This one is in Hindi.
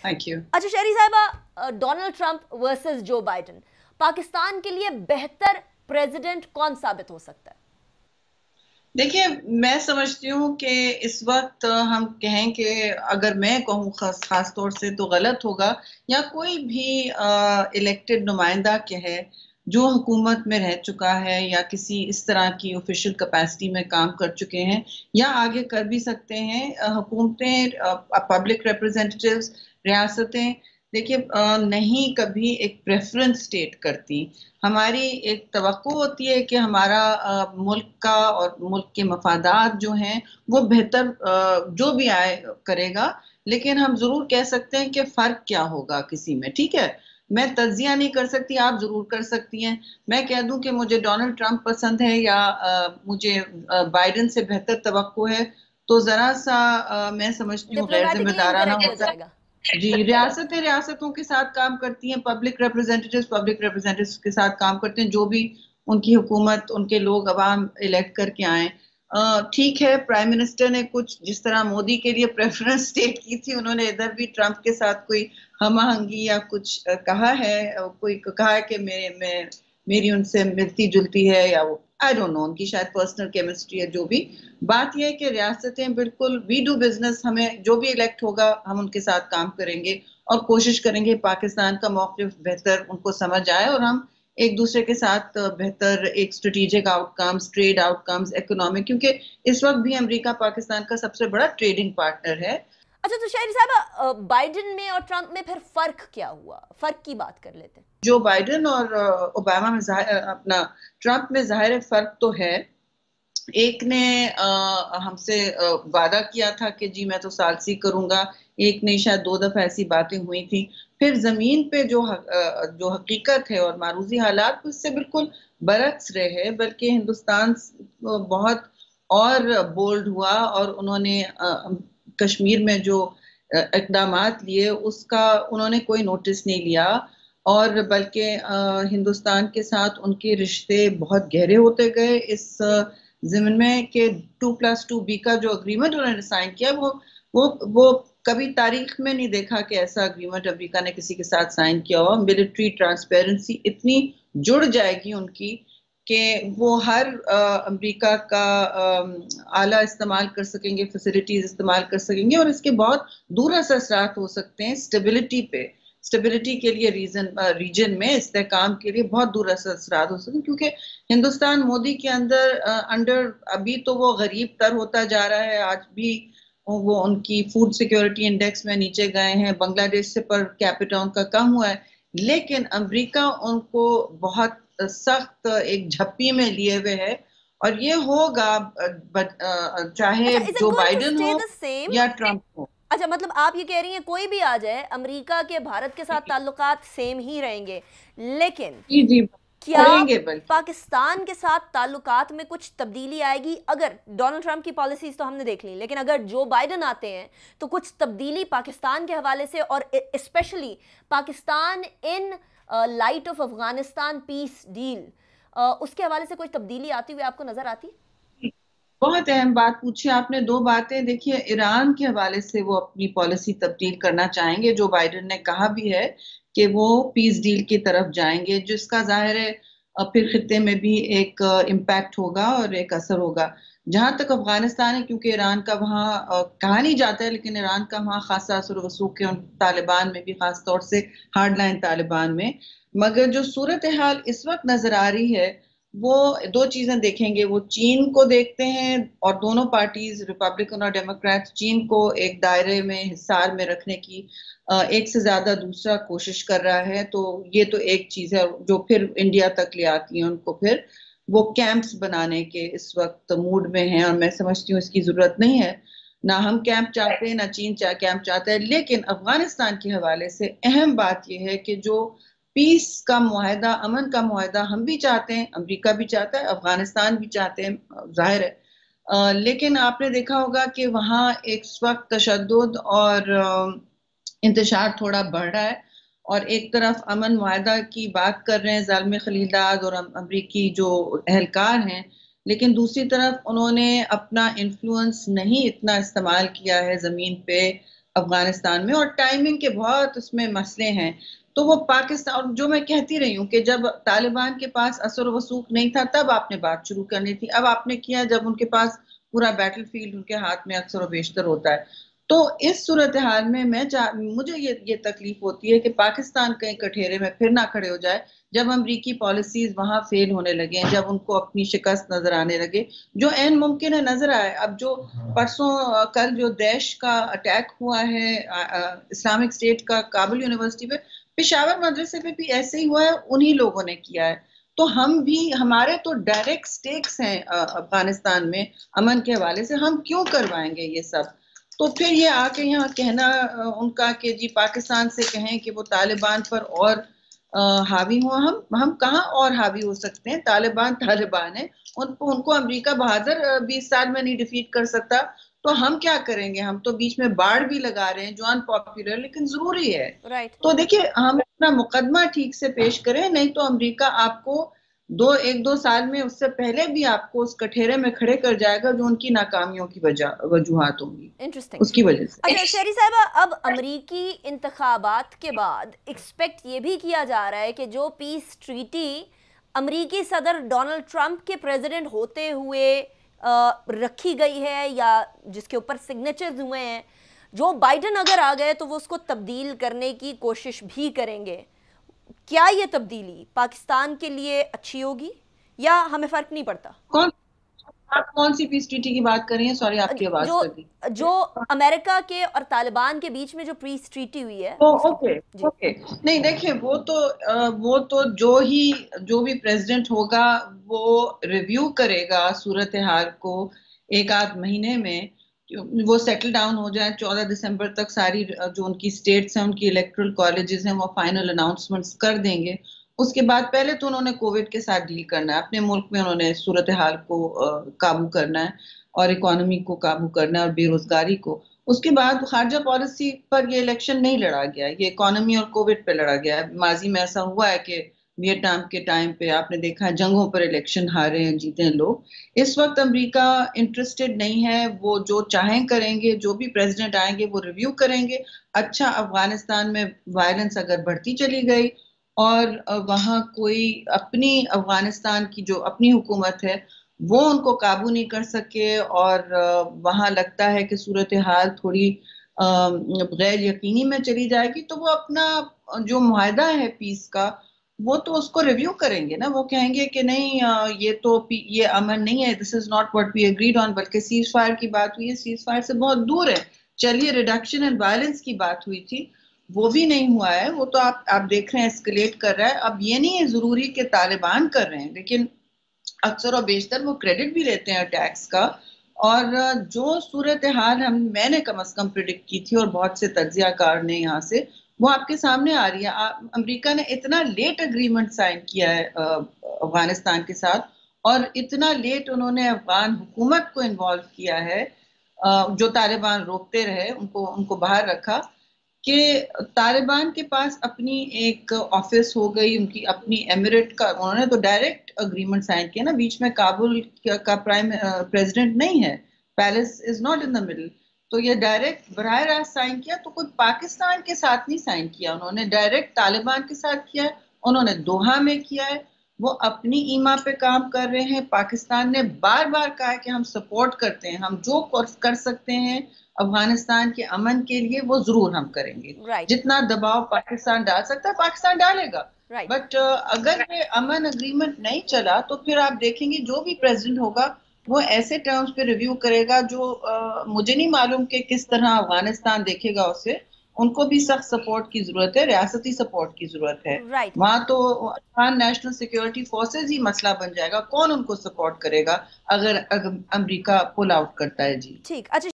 Thank you. अच्छा शहरी साहिबा, Donald Trump versus Joe Biden, Pakistan के लिए बेहतर प्रेसिडेंट कौन साबित हो सकता है? देखिए, मैं समझती हूँ कि इस वक्त हम कहें कि अगर मैं कहूँ खास तौर से तो गलत होगा, या कोई भी इलेक्टेड नुमाइंदा के है जो हुकूमत में रह चुका है या किसी इस तरह की ऑफिशियल कैपेसिटी में काम कर चुके हैं या आगे कर भी सकते हैं, हुकूमतें, पब्लिक रिप्रेजेंटेटिव्स, रियासतें, देखिए, नहीं कभी एक प्रेफरेंस स्टेट करती। हमारी एक तवक्को होती है कि हमारा मुल्क का और मुल्क के मफादात जो हैं वो बेहतर जो भी आए करेगा, लेकिन हम जरूर कह सकते हैं कि फर्क क्या होगा किसी में। ठीक है, मैं तज्जिया नहीं कर सकती, आप जरूर कर सकती हैं। मैं कह दूं कि मुझे डोनाल्ड ट्रंप पसंद है या मुझे बाइडेन से बेहतर तवक्को है, तो जरा सा मैं समझती हूँ गैर डिप्लोमेटिकली जिम्मेदाराना इनकरेक्ट हो होगा। जाएगा। जी, रियासतें रियासतों के साथ काम करती हैं, पब्लिक रिप्रेजेंटेटिव्स के साथ काम करते हैं, जो भी उनकी हुकूमत, उनके लोग अवाम इलेक्ट करके आए। ठीक है, प्राइम मिनिस्टर ने कुछ जिस तरह मोदी के लिए प्रेफरेंस स्टेट की थी, उन्होंने इधर भी ट्रंप के साथ कोई हम आहंगी या कुछ कहा है, कोई कहा है कि मेरी उनसे मिलती जुलती है, या वो आई डोंट नो, उनकी शायद पर्सनल केमिस्ट्री है। जो भी बात यह है कि रियासतें बिल्कुल वी डू बिजनेस, हमें जो भी इलेक्ट होगा हम उनके साथ काम करेंगे और कोशिश करेंगे पाकिस्तान का मौक़िफ़ बेहतर उनको समझ आए और हम एक दूसरे के साथ बेहतर एक strategic outcomes, trade outcomes, economic, क्योंकि इस वक्त भी अमेरिका पाकिस्तान का सबसे बड़ा ट्रेडिंग पार्टनर है। अच्छा तो शायरी साहब, बाइडेन में और ट्रंप में फिर फर्क क्या हुआ? फर्क की बात कर लेते हैं। जो बाइडेन और ओबामा में अपना ट्रंप में जाहिर फर्क तो है। एक ने हमसे वादा किया था कि जी मैं तो सालसी करूंगा, एक ने शायद दो दफा ऐसी बातें हुई थी। फिर जमीन पे जो हकीकत है और मारूजी हालात उससे बिल्कुल बरक्स रहे, बल्कि हिंदुस्तान बहुत और बोल्ड हुआ और उन्होंने कश्मीर में जो इकदामात लिए उसका उन्होंने कोई नोटिस नहीं लिया, और बल्कि हिंदुस्तान के साथ उनके रिश्ते बहुत गहरे होते गए। इस ज़िम्न में कि 2+2 का जो अग्रीमेंट उन्होंने साइन किया, वो कभी तारीख में नहीं देखा कि ऐसा अग्रीमेंट अमेरिका ने किसी के साथ साइन किया हो। मिलिट्री ट्रांसपेरेंसी इतनी जुड़ जाएगी उनकी कि वो हर अमेरिका का आला इस्तेमाल कर सकेंगे, फैसिलिटीज इस्तेमाल कर सकेंगे, और इसके बहुत दूर असरात हो सकते हैं स्टेबिलिटी पे। स्टेबिलिटी के लिए रीजन में इस्तेहकाम के लिए बहुत दूर असरात हो सकते हैं, क्योंकि हिंदुस्तान मोदी के अंडर अभी तो वो गरीब तर होता जा रहा है। आज भी वो उनकी फूड सिक्योरिटी इंडेक्स में नीचे गए हैं, बांग्लादेश से पर कैपिटा उनका कम हुआ है, लेकिन अमेरिका उनको बहुत सख्त एक झप्पी में लिए हुए है। और ये होगा चाहे अच्छा, इज इट जो गोइंग टू बाइडेन स्टे हो द सेम? या ट्रंप हो। अच्छा मतलब आप ये कह रही हैं कोई भी आ जाए, अमेरिका के भारत के साथ ताल्लुकात सेम ही रहेंगे, लेकिन जी जी, क्या बढ़ेंगे बल्कि। पाकिस्तान के साथ ताल्लुकात में कुछ तब्दीली आएगी? अगर डोनाल्ड ट्रंप की पॉलिसीज तो हमने देख ली, लेकिन अगर जो बाइडेन आते हैं तो कुछ तब्दीली पाकिस्तान के हवाले से, और specially Pakistan in light of Afghanistan peace deal, उसके हवाले से कोई तब्दीली आती हुई आपको नजर आती? बहुत अहम बात पूछी आपने, दो बातें। देखिए, ईरान के हवाले से वो अपनी पॉलिसी तब्दील करना चाहेंगे, जो बाइडेन ने कहा भी है कि वो पीस डील की तरफ जाएंगे, जिसका जाहिर है फिर खित्ते में भी एक इम्पैक्ट होगा और एक असर होगा। जहां तक अफगानिस्तान है, क्योंकि ईरान का वहाँ कहा नहीं जाता है, लेकिन ईरान का वहाँ खासा असर वसूख है, उन तालिबान में भी, खास तौर से हार्ड लाइन तालिबान में। मगर जो सूरत हाल इस वक्त नजर आ रही है, वो दो चीजें देखेंगे। वो चीन को देखते हैं, और दोनों पार्टीज, रिपब्लिकन और डेमोक्रेट, चीन को एक दायरे में, हिसार में रखने की एक से ज्यादा दूसरा कोशिश कर रहा है। तो ये तो एक चीज है जो फिर इंडिया तक ले आती है उनको। फिर वो कैंप्स बनाने के इस वक्त मूड में हैं, और मैं समझती हूँ इसकी जरूरत नहीं है। ना हम कैंप चाहते हैं, ना चीन कैंप चाहता है। लेकिन अफगानिस्तान के हवाले से अहम बात यह है कि जो पीस का मुआहदा, अमन का मुआहदा हम भी चाहते हैं, अमेरिका भी चाहता है, अफगानिस्तान भी चाहते हैं, जाहिर है। लेकिन आपने देखा होगा कि वहाँ एक इस वक्त तशद्दुद और इंतशार थोड़ा बढ़ रहा है, और एक तरफ अमन मुआहदा की बात कर रहे हैं ज़ालिम खलीलजाद और अमरीकी जो एहलकार हैं, लेकिन दूसरी तरफ उन्होंने अपना इन्फ्लुएंस नहीं इतना इस्तेमाल किया है ज़मीन पे अफगानिस्तान में, और टाइमिंग के बहुत उसमें मसले हैं। तो वो पाकिस्तान, और जो मैं कहती रही हूँ कि जब तालिबान के पास असर वसूख नहीं था तब आपने बात शुरू करनी थी, अब आपने किया जब उनके पास पूरा बैटलफील्ड उनके हाथ में अक्सर व बेशतर होता है। तो इस सूरत हाल में मुझे ये तकलीफ होती है कि पाकिस्तान कहीं कठेरे में फिर ना खड़े हो जाए, जब अमरीकी पॉलिसीज वहां फेल होने लगे, जब उनको अपनी शिकस्त नजर आने लगे, जो एन मुमकिन है नजर आए। अब जो परसों कल जो दैश का अटैक हुआ है इस्लामिक स्टेट का काबुल यूनिवर्सिटी पे, पेशावर मदरसे पे भी ऐसे ही हुआ है, उन्हीं लोगों ने किया है। तो हम भी, हमारे तो डायरेक्ट स्टेक्स हैं अफगानिस्तान में अमन के हवाले से, हम क्यों करवाएंगे ये सब। तो फिर ये आके यहाँ कहना उनका कि जी पाकिस्तान से कहें कि वो तालिबान पर और हावी हुआ, हम कहाँ और हावी हो सकते हैं। तालिबान तालिबान है, उनको अमेरिका बहादुर 20 साल में नहीं डिफीट कर सकता, तो हम क्या करेंगे। हम तो बीच में बाढ़ भी लगा रहे हैं जो अनपॉपुलर लेकिन जरूरी है। तो देखिए, हम अपना मुकदमा ठीक से पेश करें, नहीं तो अमेरिका आपको एक दो साल में, उससे पहले भी आपको उस कठेरे में खड़े कर जाएगा जो उनकी नाकामियों की वजूहात होंगी। इंटरेस्टिंग, उसकी वजह से। अच्छा शहरी साहिबा, अब अमरीकी इंतखाबात के बाद एक्सपेक्ट ये भी किया जा रहा है कि जो पीस ट्रीटी अमरीकी सदर डोनाल्ड ट्रंप के प्रेसिडेंट होते हुए रखी गई है या जिसके ऊपर सिग्नेचर्स हुए हैं, जो बाइडन अगर आ गए तो वो उसको तब्दील करने की कोशिश भी करेंगे। क्या ये तब्दीली पाकिस्तान के लिए अच्छी होगी या हमें फर्क नहीं पड़ता? आप कौन सी पीस ट्रीटी की बात कर रही हैं? सॉरी, आपकी आवाज कट गई। जो अमेरिका के और तालिबान के बीच में जो पीस ट्रीटी हुई है। ओके ओके, नहीं देखिए, वो तो जो भी प्रेसिडेंट होगा वो रिव्यू करेगा सूरत हाल को एक आध महीने में, वो सेटल डाउन हो जाए। 14 दिसंबर तक सारी जो उनकी स्टेट्स हैं, उनकी इलेक्टोरल कॉलेजेस हैं, वो फाइनल अनाउंसमेंट्स कर देंगे। उसके बाद पहले तो उन्होंने कोविड के साथ डील करना है, अपने मुल्क में उन्होंने सूरत हाल को काबू करना है और इकोनॉमी को काबू करना है और बेरोजगारी को। उसके बाद खारजा पॉलिसी पर ये इलेक्शन नहीं लड़ा गया, ये इकोनॉमी और कोविड पे लड़ा गया है। माजी में ऐसा हुआ है कि वियतनाम के टाइम पे आपने देखा है जंगों पर इलेक्शन हारे हैं, जीते हैं लोग। इस वक्त अमेरिका इंटरेस्टेड नहीं है, वो जो चाहें करेंगे, जो भी प्रेसिडेंट आएंगे वो रिव्यू करेंगे। अच्छा, अफगानिस्तान में वायलेंस अगर बढ़ती चली गई और वहां कोई अपनी अफगानिस्तान की जो अपनी हुकूमत है वो उनको काबू नहीं कर सके और वहां लगता है कि सूरत हाल थोड़ी गैर यकीनी में चली जाएगी, तो वो अपना जो मुआहदा है पीस का, वो तो उसको रिव्यू करेंगे ना। वो कहेंगे कि नहीं, ये अमन नहीं है, this is not what we agreed on, बल्कि सीज फायर की बात हुई है, सीज फायर से बहुत दूर है। चलिए, रिडक्शन इन वायलेंस की बात हुई थी, वो भी नहीं हुआ है। वो तो आप देख रहे हैं एस्केलेट कर रहा है। अब ये नहीं है जरूरी कि तालिबान कर रहे हैं, लेकिन अक्सर और बेशतर वो क्रेडिट भी लेते हैं अटैक्स का। और जो सूरत हाल मैंने कम अज कम प्रिडिक्ट की थी और बहुत से तज्जियाकार ने यहाँ से, वो आपके सामने आ रही है। अमेरिका ने इतना लेट अग्रीमेंट साइन किया है अफगानिस्तान के साथ, और इतना लेट उन्होंने अफगान हुकूमत को इन्वॉल्व किया है, जो तालिबान रोकते रहे, उनको बाहर रखा, कि तालिबान के पास अपनी एक ऑफिस हो गई, उनकी अपनी एमिरेट का, उन्होंने तो डायरेक्ट अग्रीमेंट साइन किया ना। बीच में काबुल का प्राइम प्रेसिडेंट नहीं है, palace is not in the middle, तो ये डायरेक्ट बराह रास्त साइन किया। तो कोई पाकिस्तान के साथ नहीं साइन किया उन्होंने, डायरेक्ट तालिबान के साथ किया है। उन्होंने दोहा में किया है, वो अपनी ईमा पे काम कर रहे हैं। पाकिस्तान ने बार बार कहा है कि हम सपोर्ट करते हैं, हम जो कर सकते हैं अफगानिस्तान के अमन के लिए वो जरूर हम करेंगे। जितना दबाव पाकिस्तान डाल सकता है पाकिस्तान डालेगा। बट अगर ये अमन अग्रीमेंट नहीं चला तो फिर आप देखेंगे जो भी प्रेसिडेंट होगा वो ऐसे टर्म्स पे रिव्यू करेगा जो मुझे नहीं मालूम कि किस तरह अफगानिस्तान देखेगा उसे। उनको भी सख्त सपोर्ट की जरूरत है, रियासती सपोर्ट की जरूरत है। वहां तो अफगान नेशनल सिक्योरिटी फोर्सेस ही मसला बन जाएगा, कौन उनको सपोर्ट करेगा अगर अमेरिका पुल आउट करता है। जी ठीक। अच्छा।